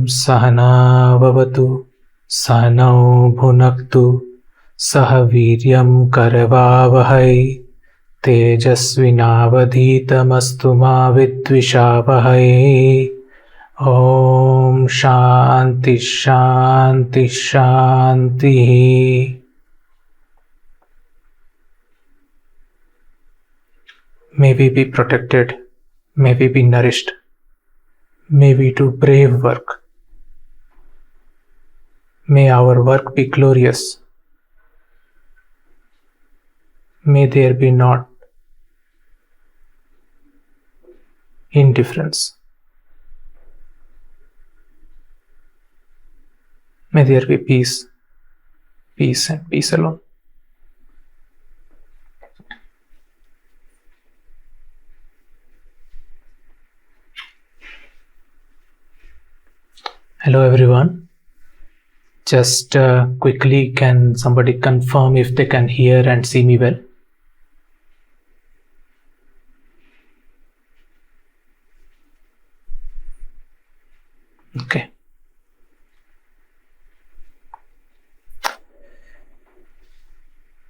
saha nāvavatu sahanau bhunaktu saha viryam karavāvahai tejasvinavadhitamastu ma vidvishavahai. Om Shanti Shanti Shanti. May we be protected, may we be nourished, may we do brave work. May our work be glorious. May there be not indifference. May there be peace, peace and peace alone. Hello everyone. Just quickly, can somebody confirm if they can hear and see me well? Okay.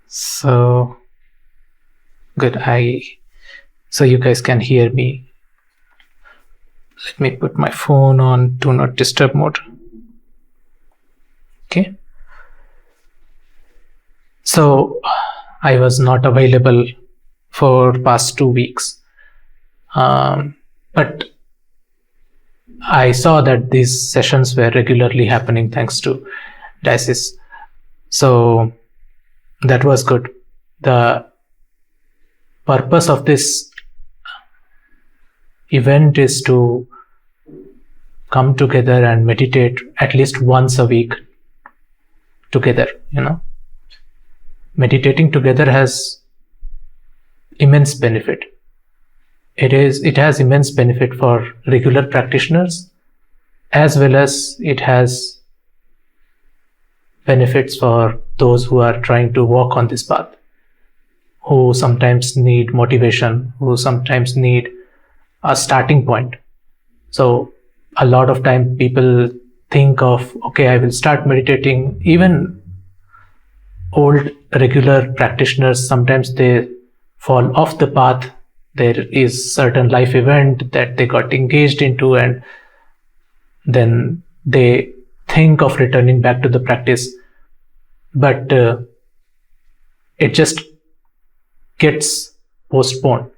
So good. So you guys can hear me. Let me put my phone on do not disturb mode. Okay. So I was not available for past 2 weeks, but I saw that these sessions were regularly happening thanks to Diocese. So that was good. The purpose of this event is to come together and meditate at least once a week together. Meditating together has immense benefit. It has immense benefit for regular practitioners, as well as it has benefits for those who are trying to walk on this path, who sometimes need motivation, who sometimes need a starting point. So a lot of time people think of, okay, I will start meditating. Even old regular practitioners, sometimes they fall off the path. There is certain life event that they got engaged into, and then they think of returning back to the practice, but it just gets postponed.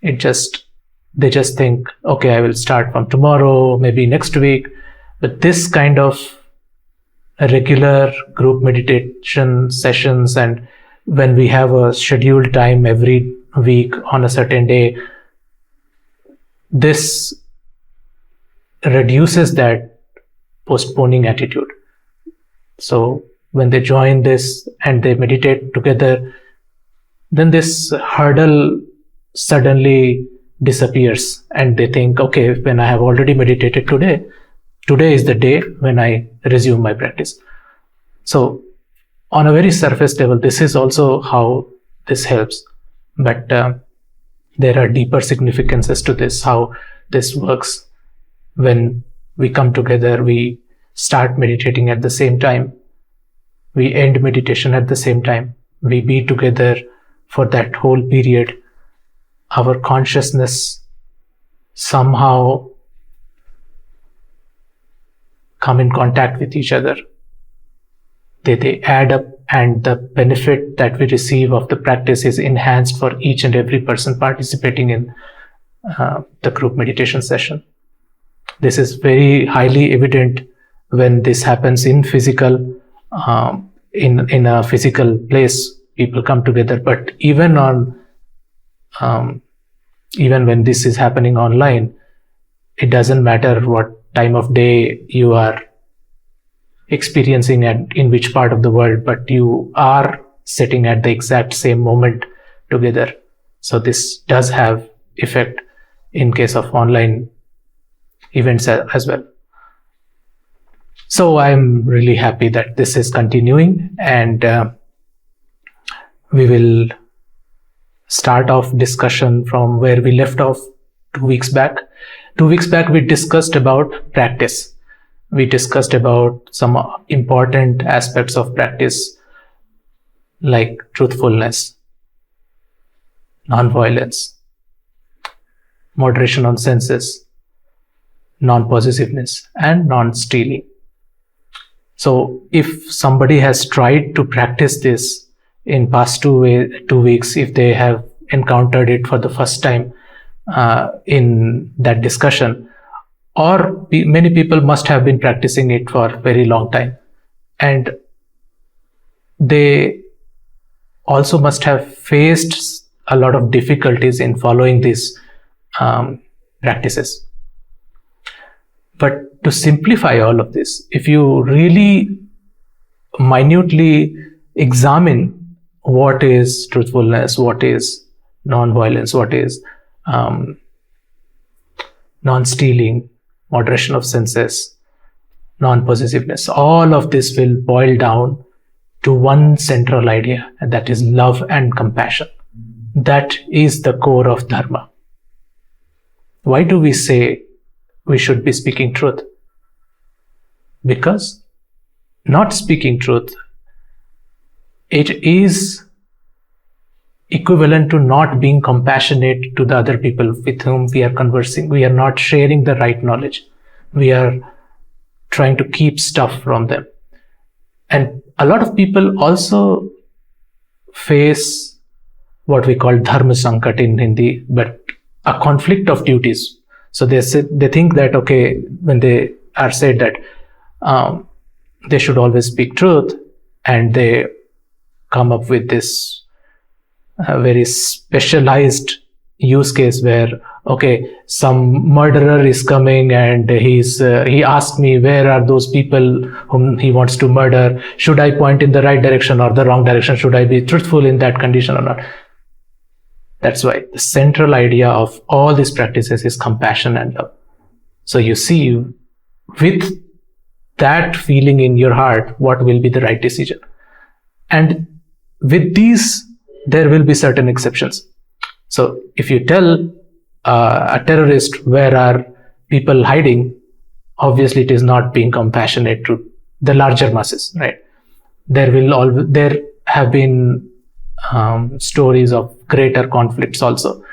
They just think, okay, I will start from tomorrow, maybe next week. But this kind of regular group meditation sessions, and when we have a scheduled time every week on a certain day, this reduces that postponing attitude. So when they join this and they meditate together, then this hurdle suddenly disappears, and they think, okay, when I have already meditated today is the day when I resume my practice. So on a very surface level, this is also how this helps, but there are deeper significances to this, how this works. When we come together, we start meditating at the same time, we end meditation at the same time, we be together for that whole period. Our consciousness somehow come in contact with each other. They add up, and the benefit that we receive of the practice is enhanced for each and every person participating in the group meditation session. This is very highly evident when this happens in physical, in a physical place. People come together, but even when this is happening online, it doesn't matter what time of day you are experiencing and in which part of the world, but you are sitting at the exact same moment together. So this does have effect in case of online events as well. So I'm really happy that this is continuing, and we will start off discussion from where we left off 2 weeks back. 2 weeks back we discussed about practice. we discussed about some important aspects of practice like truthfulness, non-violence, moderation on senses, non-possessiveness, and non-stealing. So if somebody has tried to practice this in past 2 weeks, if they have encountered it for the first time in that discussion, or many people must have been practicing it for a very long time, and they also must have faced a lot of difficulties in following these practices. But to simplify all of this, if you really minutely examine what is truthfulness, what is non-violence, what is non-stealing, moderation of senses, non-possessiveness, all of this will boil down to one central idea, and that is love and compassion. That is the core of dharma. Why do we say we should be speaking truth? Because not speaking truth, it is equivalent to not being compassionate to the other people with whom we are conversing. We are not sharing the right knowledge. We are trying to keep stuff from them. And a lot of people also face what we call dharma sankat in Hindi, but a conflict of duties. So they think that, okay, when they are said that they should always speak truth, and they come up with this very specialized use case where, okay, some murderer is coming and he asked me, where are those people whom he wants to murder? Should I point in the right direction or the wrong direction? Should I be truthful in that condition or not? That's why the central idea of all these practices is compassion and love. So you see, with that feeling in your heart, what will be the right decision? And with these, there will be certain exceptions. So if you tell a terrorist where are people hiding, obviously it is not being compassionate to the larger masses, right? There have been stories of greater conflicts also.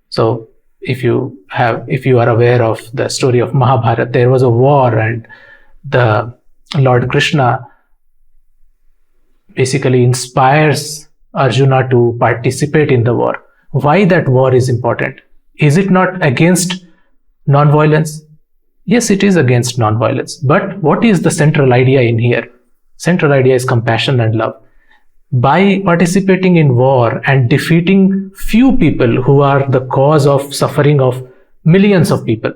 So if you are aware of the story of Mahabharata, there was a war, and the Lord Krishna basically inspires Arjuna to participate in the war. Why that war is important? Is it not against non-violence? Yes, it is against non-violence. But what is the central idea in here? Central idea is compassion and love. By participating in war and defeating few people who are the cause of suffering of millions of people,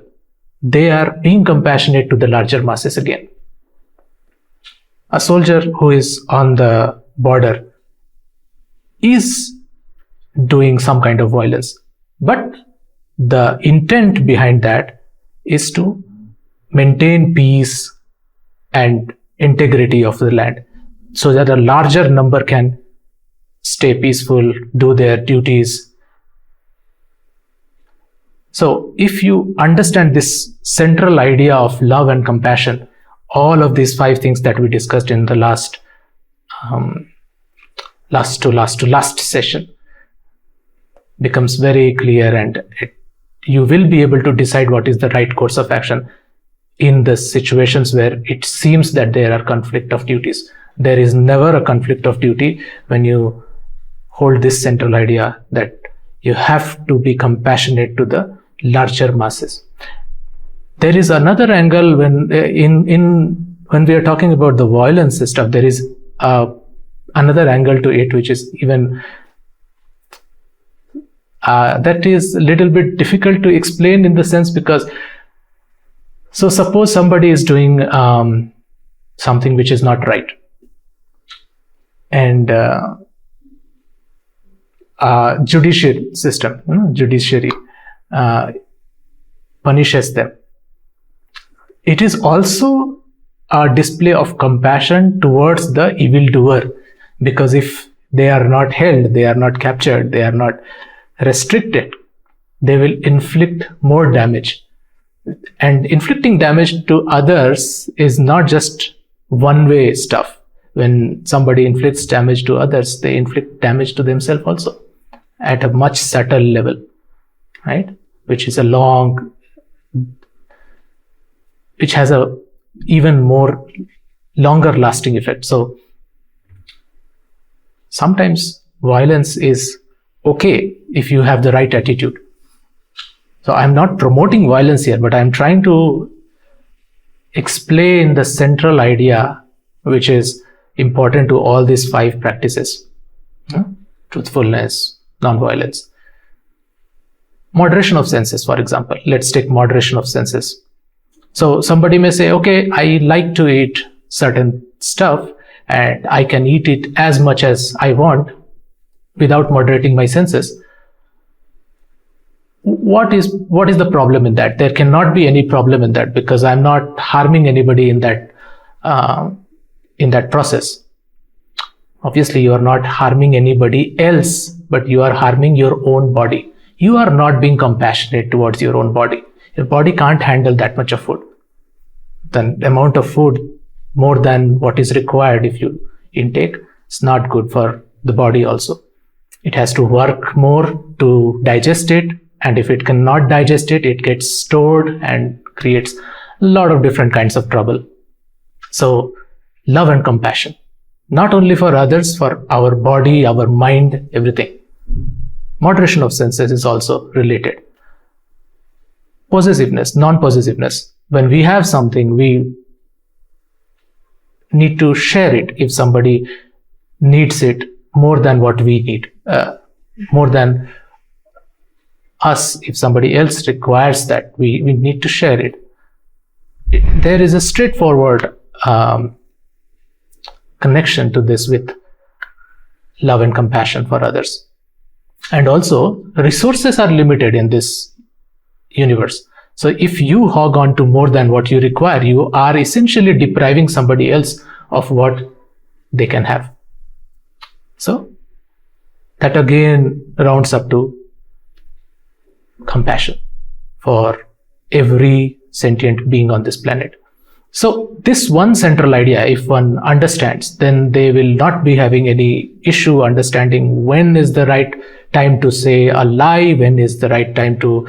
they are being compassionate to the larger masses again. A soldier who is on the border is doing some kind of violence, but the intent behind that is to maintain peace and integrity of the land, so that a larger number can stay peaceful, do their duties. So if you understand this central idea of love and compassion, all of these 5 things that we discussed in the last session becomes very clear, and you will be able to decide what is the right course of action in the situations where it seems that there are conflict of duties. There is never a conflict of duty when you hold this central idea that you have to be compassionate to the larger masses. There is another angle when we are talking about the violence stuff. There is another angle to it, which is even that is a little bit difficult to explain in the sense, because so suppose somebody is doing something which is not right, and judiciary system, judiciary punishes them. It is also a display of compassion towards the evildoer, because if they are not held, they are not captured, they are not restricted, they will inflict more damage. And inflicting damage to others is not just one-way stuff. When somebody inflicts damage to others, they inflict damage to themselves also at a much subtle level, right? Which has a even more longer lasting effect. So sometimes violence is okay if you have the right attitude. So I'm not promoting violence here, but I'm trying to explain the central idea which is important to all these 5 practices. Truthfulness, non-violence. Moderation of senses, for example. Let's take moderation of senses. So somebody may say, okay, I like to eat certain stuff and I can eat it as much as I want without moderating my senses. What is the problem in that? There cannot be any problem in that, because I'm not harming anybody in that process. Obviously, you are not harming anybody else, but you are harming your own body. You are not being compassionate towards your own body. Your body can't handle that much of food. The amount of food more than what is required if you intake, it's not good for the body also. It has to work more to digest it, and if it cannot digest it, it gets stored and creates a lot of different kinds of trouble. So love and compassion, not only for others, for our body, our mind, everything. Moderation of senses is also related. Possessiveness, non-possessiveness. When we have something, we need to share it if somebody needs it more than what we need, more than us. If somebody else requires that, we need to share it. There is a straightforward connection to this with love and compassion for others. And also, resources are limited in this universe. So if you hog on to more than what you require, you are essentially depriving somebody else of what they can have. So that again rounds up to compassion for every sentient being on this planet. So this one central idea, if one understands, then they will not be having any issue understanding when is the right time to say a lie, when is the right time to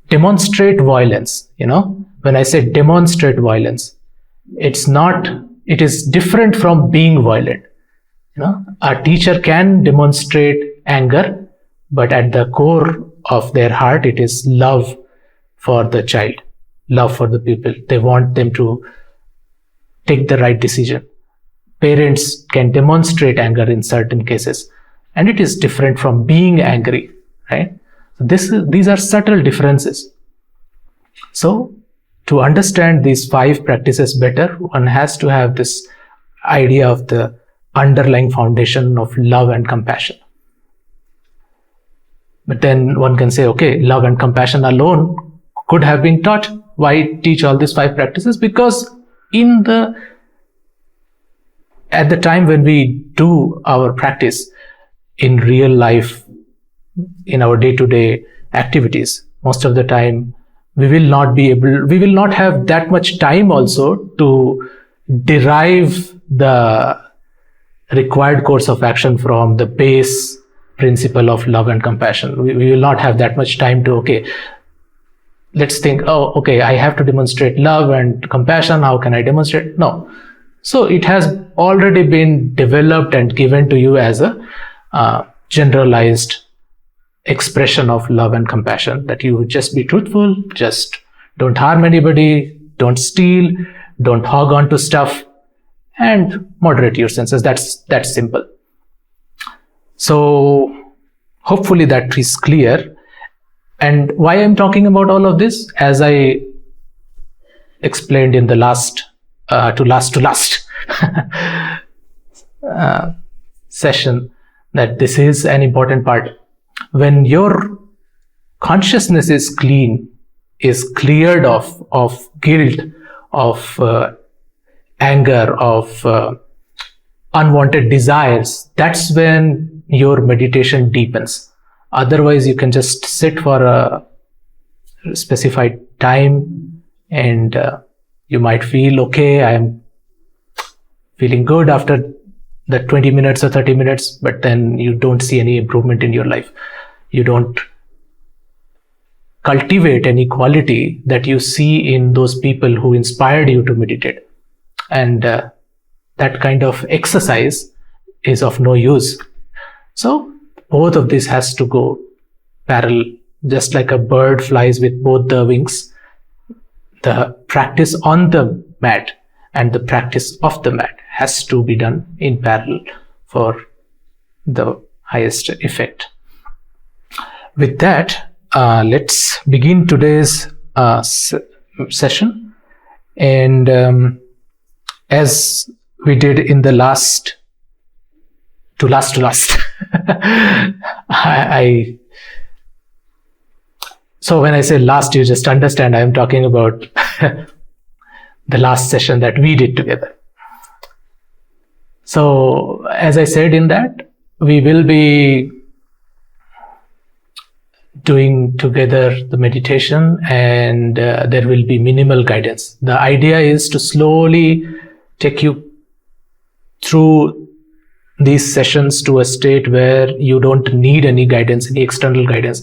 demonstrate violence. When I say demonstrate violence, it is different from being violent. A teacher can demonstrate anger, but at the core of their heart, it is love for the child, love for the people. They want them to take the right decision. Parents can demonstrate anger in certain cases, and it is different from being angry, right? These are subtle differences. So to understand these 5 practices better, one has to have this idea of the underlying foundation of love and compassion. But then one can say, okay, love and compassion alone could have been taught. Why teach all these 5 practices? Because at the time when we do our practice in real life, in our day-to-day activities, most of the time we will not have that much time also to derive the required course of action from the base principle of love and compassion. We will not have that much time to, okay, let's think, I have to demonstrate love and compassion. How can I demonstrate? No. So it has already been developed and given to you as a generalized expression of love and compassion, that you just be truthful, just don't harm anybody, don't steal, don't hog on to stuff, and moderate your senses. That's simple. So hopefully that is clear. And why I'm talking about all of this, as I explained in the last session, that this is an important part. When your consciousness is clean, is cleared of guilt, of anger, of unwanted desires, that's when your meditation deepens. Otherwise, you can just sit for a specified time, and you might feel, okay, I'm feeling good after the 20 minutes or 30 minutes, but then you don't see any improvement in your life. You don't cultivate any quality that you see in those people who inspired you to meditate. And that kind of exercise is of no use. So both of this has to go parallel. Just like a bird flies with both the wings, the practice on the mat and the practice off the mat has to be done in parallel for the highest effect. With that, let's begin today's session. And as we did in the last so when I say last, you just understand I'm talking about the last session that we did together. So as I said in that, we will be doing together the meditation, and there will be minimal guidance. The idea is to slowly take you through these sessions to a state where you don't need any guidance, any external guidance.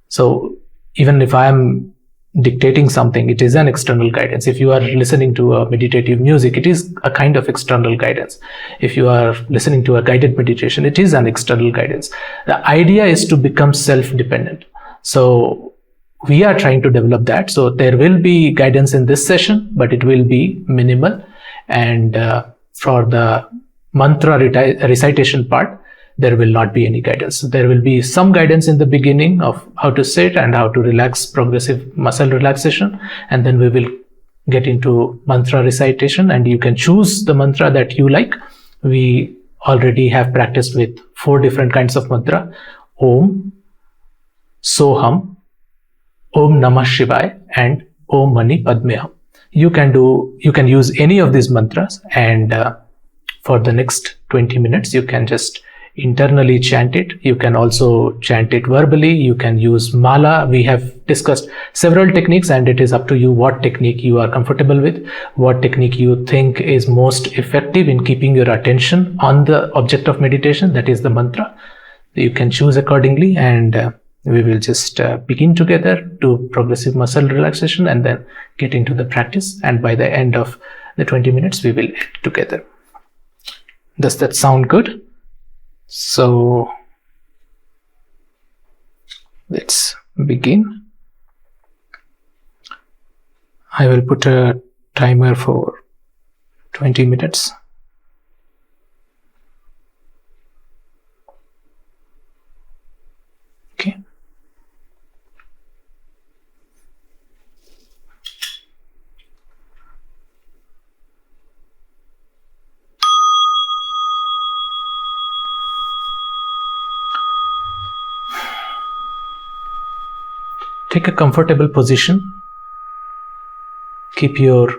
So even if I am dictating something, it is an external guidance. If you are listening to a meditative music, it is a kind of external guidance. If you are listening to a guided meditation, it is an external guidance. The idea is to become self-dependent. So we are trying to develop that. So there will be guidance in this session, but it will be minimal. And for the mantra recitation part, there will not be any guidance. There will be some guidance in the beginning of how to sit and how to relax, progressive muscle relaxation, and then we will get into mantra recitation, and you can choose the mantra that you like. We already have practiced with 4 different kinds of mantra: Om, Soham, Om Namah Shivaya, and Om Mani Padmeham. You can use any of these mantras, and for the next 20 minutes you can just internally chant it. You can also chant it verbally. You can use mala. We have discussed several techniques, and it is up to you what technique you are comfortable with, what technique you think is most effective in keeping your attention on the object of meditation, that is the mantra. You can choose accordingly, and we will just begin together to progressive muscle relaxation and then get into the practice, and by the end of the 20 minutes we will end together. Does that sound good? So let's begin. I will put a timer for 20 minutes. Okay. Take a comfortable position. Keep your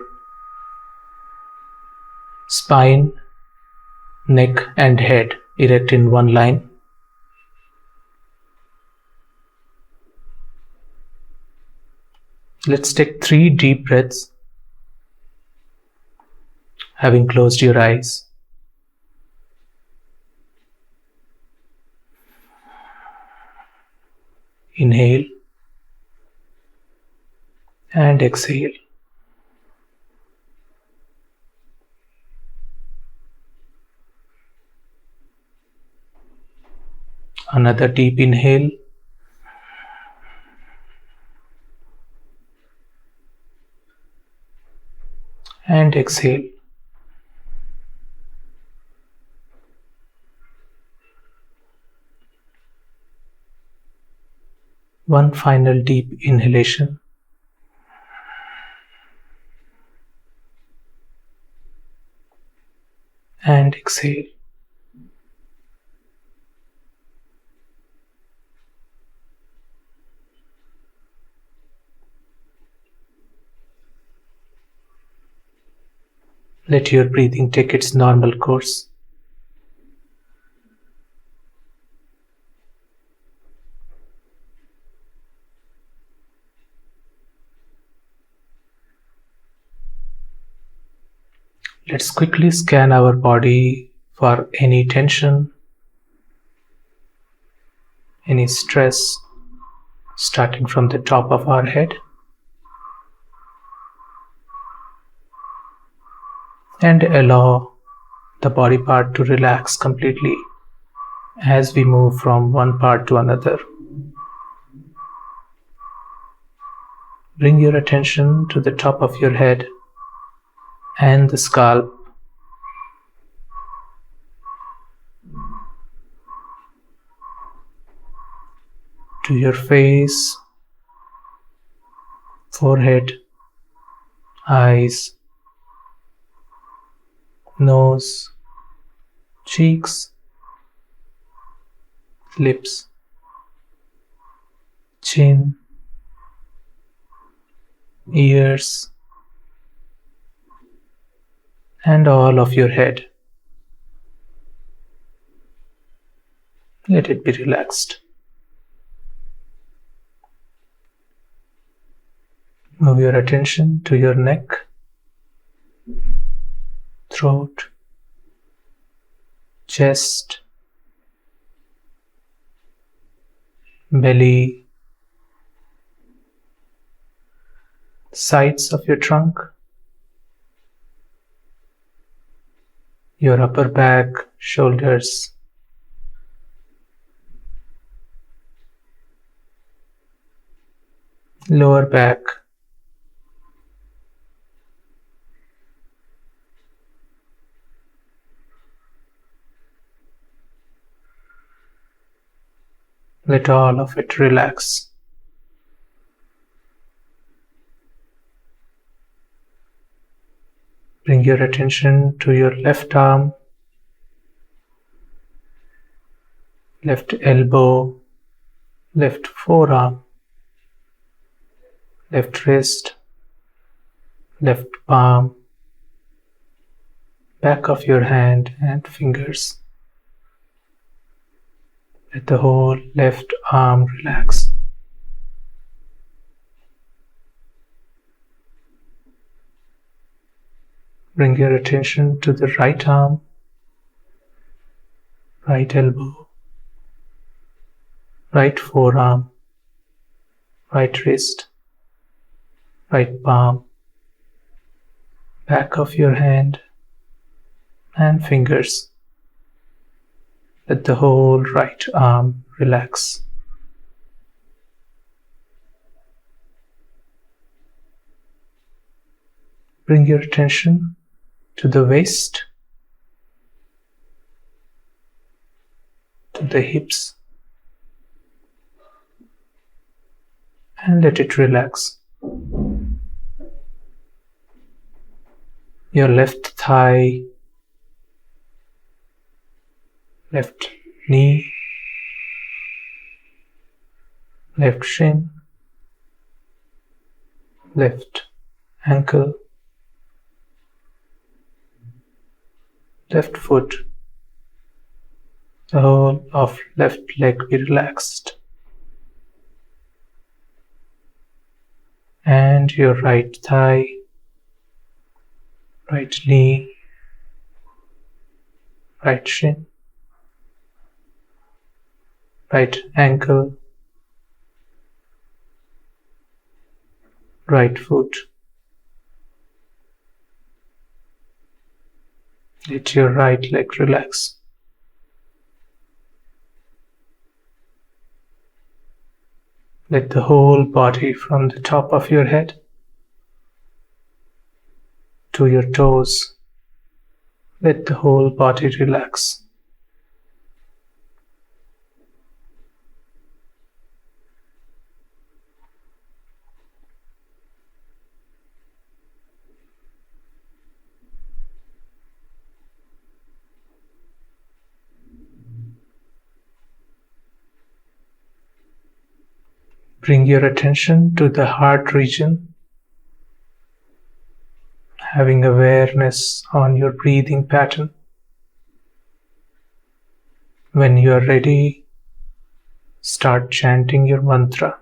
spine, neck, and head erect in one line. Let's take 3 deep breaths, having closed your eyes. Inhale and exhale. Another deep inhale. And exhale. One final deep inhalation. And exhale. Let your breathing take its normal course. Let's quickly scan our body for any tension, any stress, starting from the top of our head and allow the body part to relax completely as we move from one part to another. Bring your attention to the top of your head and the scalp. To your face, forehead, eyes, nose, cheeks, lips, chin, ears, and all of your head. Let it be relaxed. Move your attention to your neck, throat, chest, belly, sides of your trunk, your upper back, shoulders, lower back, let all of it relax. Bring your attention to your left arm, left elbow, left forearm, left wrist, left palm, back of your hand and fingers. Let the whole left arm relax. Bring your attention to the right arm, right elbow, right forearm, right wrist, right palm, back of your hand and fingers. Let the whole right arm relax. Bring your attention to the waist, to the hips, and let it relax. Your left thigh, left knee, left shin, left ankle, left foot, the whole of left leg be relaxed, and your right thigh, right knee, right shin, right ankle, right foot. Let your right leg relax. Let the whole body from the top of your head to your toes, let the whole body relax. Bring your attention to the heart region, having awareness on your breathing pattern. When you are ready, start chanting your mantra.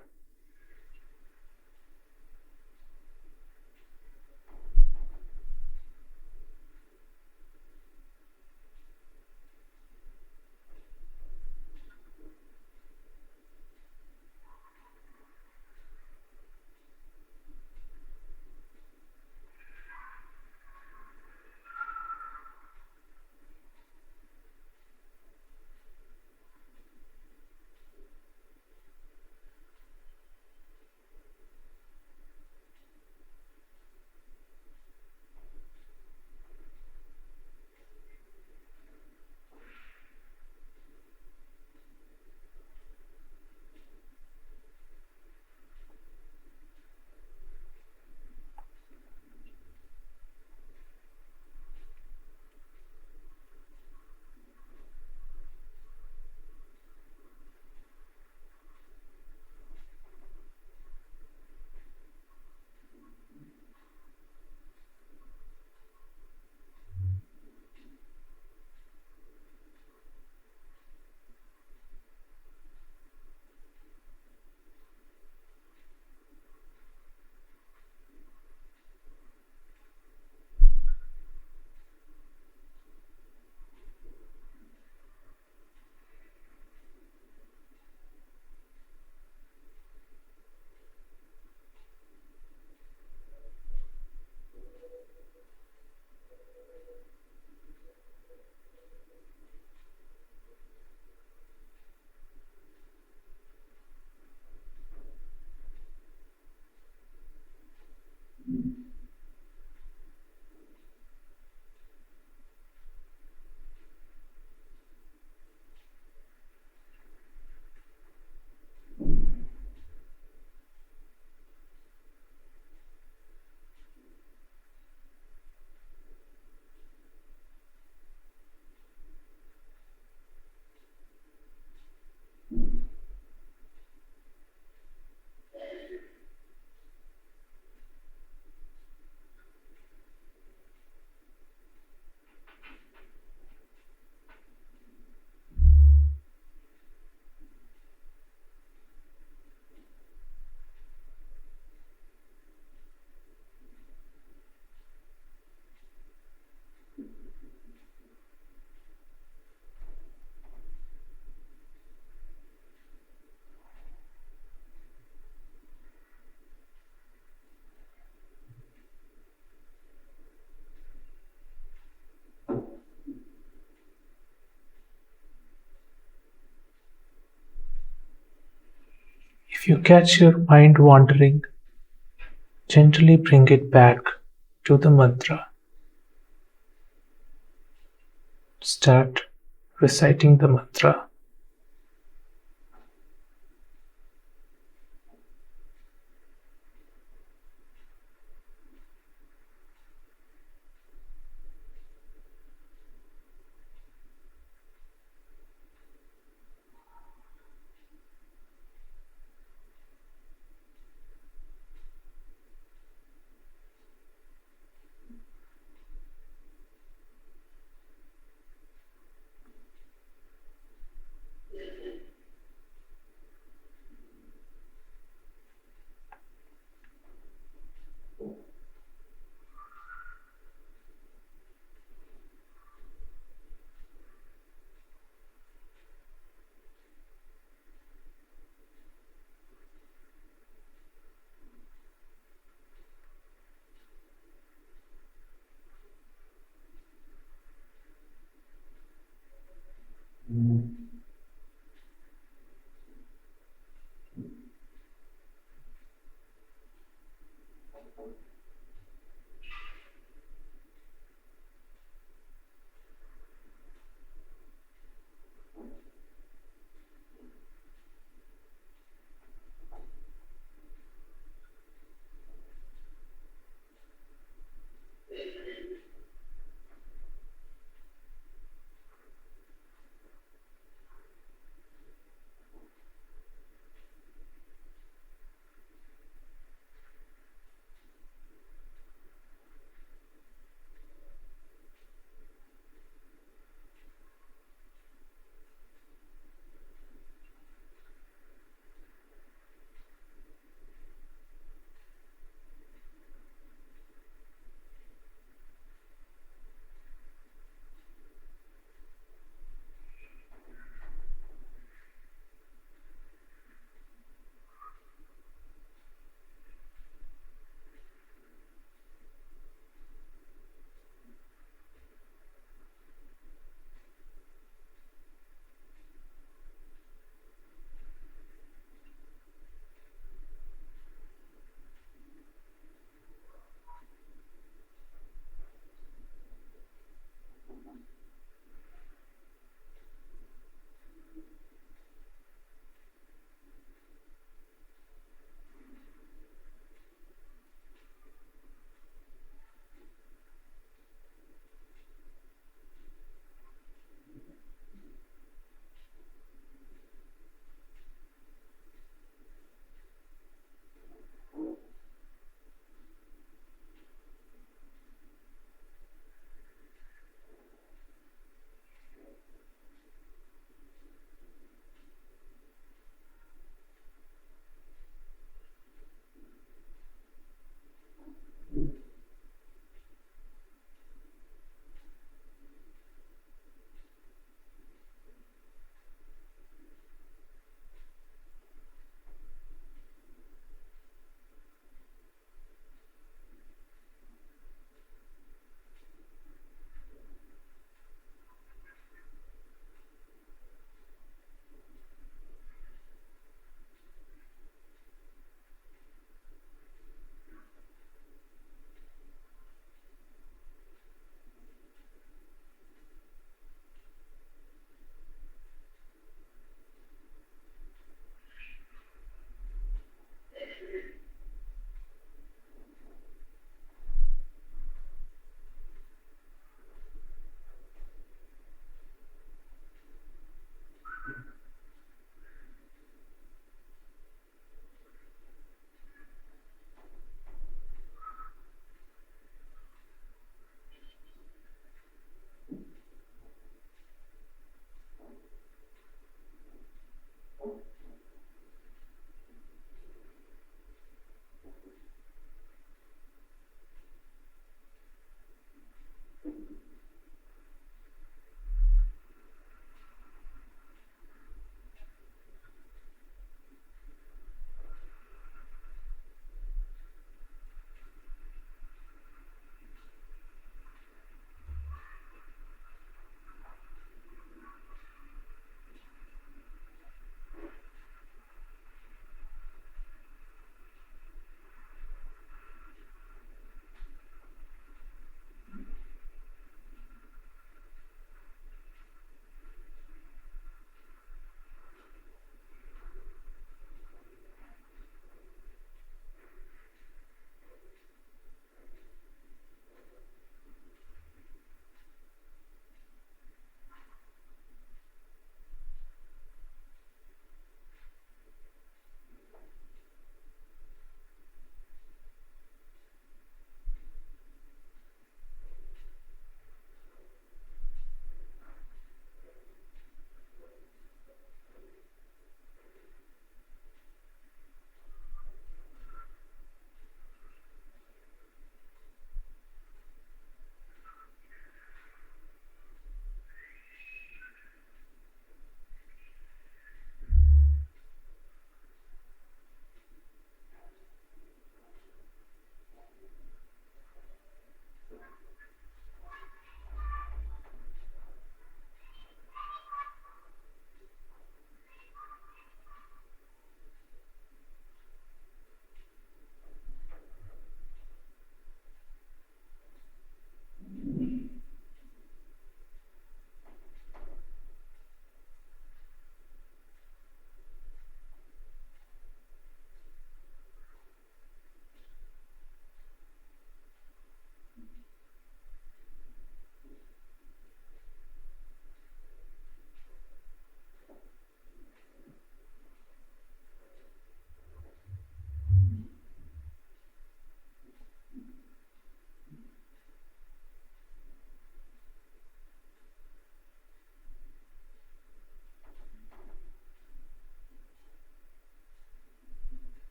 If you catch your mind wandering, gently bring it back to the mantra. Start reciting the mantra.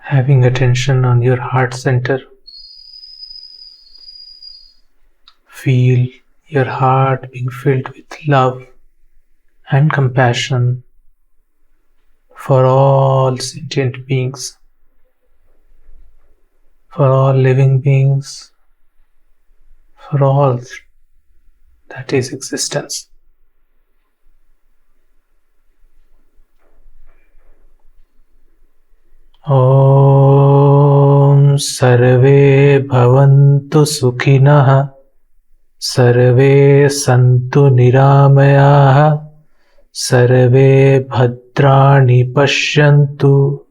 Having attention on your heart center, feel your heart being filled with love and compassion for all sentient beings, for all living beings, for all that is existence. Om sarve bhavantu sukhinaḥ, sarve santu niramayaः, sarve bhadrani pashyantu,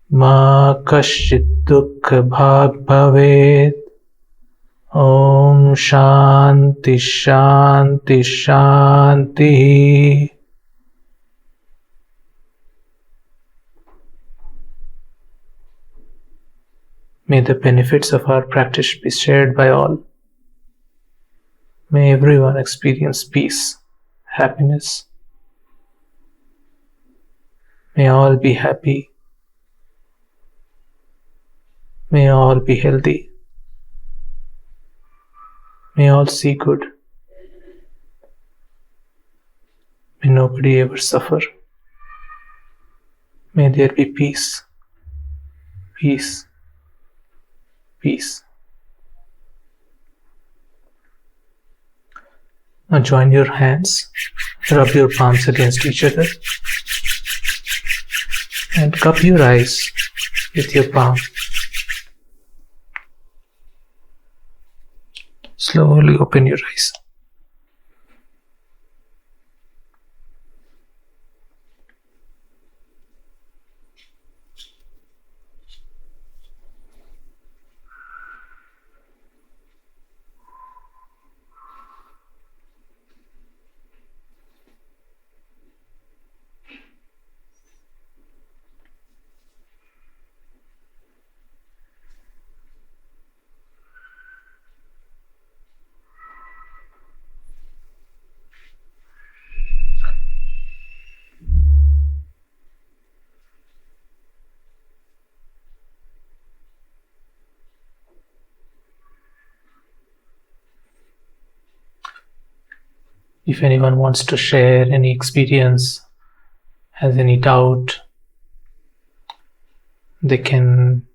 ma kaśyid dukha bhag bhavet. Om Shanti Shanti Shanti. May the benefits of our practice be shared by all. May everyone experience peace, happiness. May all be happy. May all be healthy. May all see good. May nobody ever suffer. May there be peace, peace, peace. Now join your hands, rub your palms against each other, and cup your eyes with your palm. Slowly open your eyes. If anyone wants to share any experience, has any doubt, they can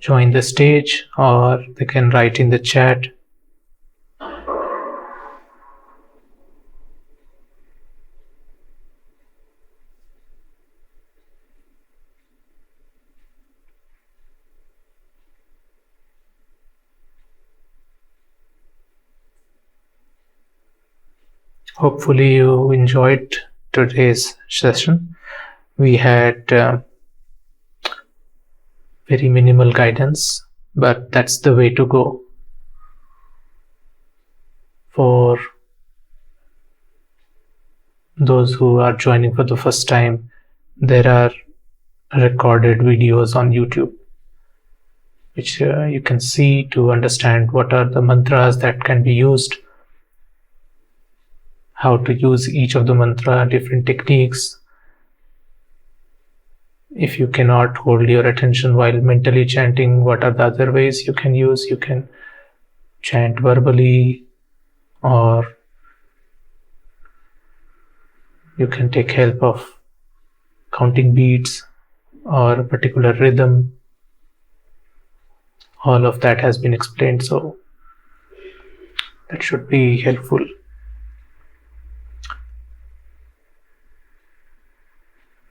join the stage or they can write in the chat. Hopefully you enjoyed today's session. We had very minimal guidance, but that's the way to go. For those who are joining for the first time, there are recorded videos on YouTube which you can see to understand what are the mantras that can be used, how to use each of the mantra, different techniques. If you cannot hold your attention while mentally chanting, what are the other ways you can use? You can chant verbally, or you can take help of counting beats or a particular rhythm. All of that has been explained, so that should be helpful.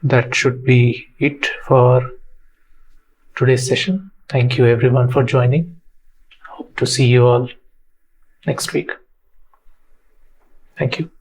That should be it for today's session. Thank you everyone for joining. Hope to see you all next week. Thank you.